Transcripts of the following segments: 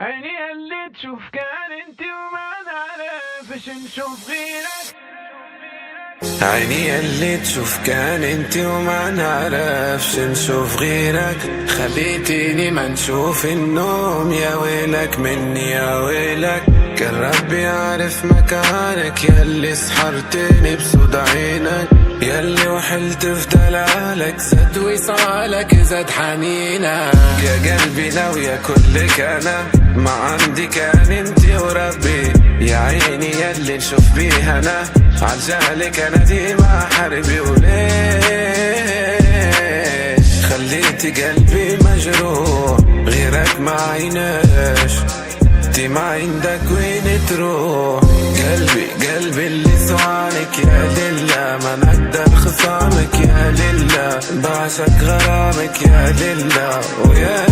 عيني اللي تشوف كان انت وما نعرفش نشوف غيرك. عيني اللي تشوف كان انت وما نعرفش نشوف غيرك. خليتيني ما نشوف النوم، يا ويلك مني يا ويلك. كان ربي يعرف مكانك، ياللي سحرتني بصوت عينك، ياللي وحلت في دلالك، زاد وصالك زاد حنينك. يا قلبي ناوية كلك انا، ما عندي كان انتي وربي. يا عيني ياللي نشوف بيها انا، عالجالك انا ديما حربي. وليش خليتي قلبي مجروح، غيرك ما عيناش، انتي ما عندك وين تروح. قلبي اللي سوانك يا لله، ما نقدر خصامك يا لله. بعشق غرامك يا لله، ويا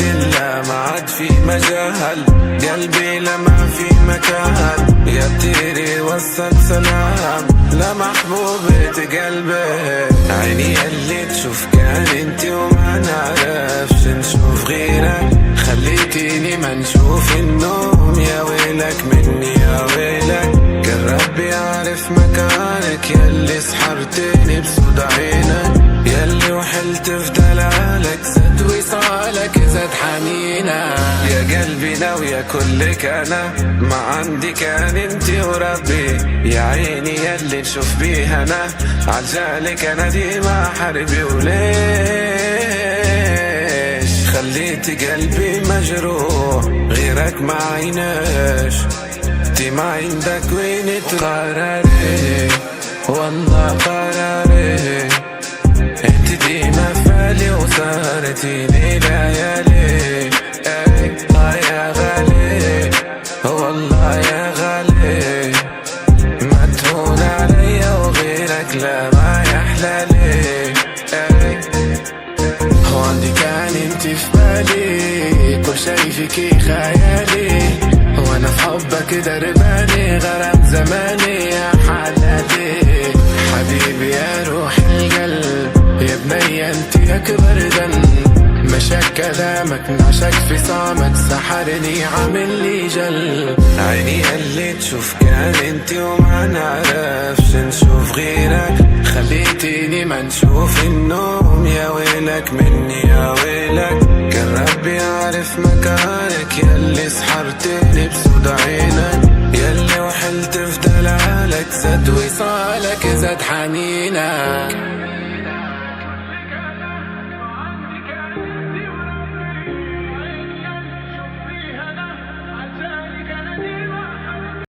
لله ما عاد في مجال. قلبي لما في مكان، يا بتيري وصل سلام لمحبوبة قلبي. عيني اللي تشوف كان انتي وما نعرفش نشوف غيرك. خليتيني ما نشوف النوم، يا ويلك مني يا ويلك. كان ربي يعرف مكانك، ياللي سحرتني بصوت عينك، ياللي وحلت في دلالك، زاد وصالك زاد حنينك. يا قلبي ناوية كلك انا، ما عندي كان انتي وربي. يا عيني ياللي نشوف بيها انا، عالجالك انا ديما حربي. وليش خليتي قلبي مجروح، غيرك ما عيناش، انتي ما عندك وين قراري. والله قراري انتي ديما فالي، وصارتيني ليالي. يا غالي والله يا غالي، ما تهون عليا وغيرك لا ما يحلالي. هوندي كان انتي في بالي، كل شي فيكي خيالي، وانا في حبك درباني، غرام زماني يا حلالي. حبيبي يا روح القلب، يا بنية انتي اكبر ذنب. مشاك كلامك نعشك في صامك، سحرني عامل لي جلب. عيني اللي تشوف كان انتي وما نعرفش نشوف غيرك. خليتيني ما نشوف النوم، يا ويلك مني يا ويلك. كان ربي يعرف مكانك، ياللي سحرتني بصوت عينك، ياللي وحلت في دلالك، زاد وصالك زاد حنينك.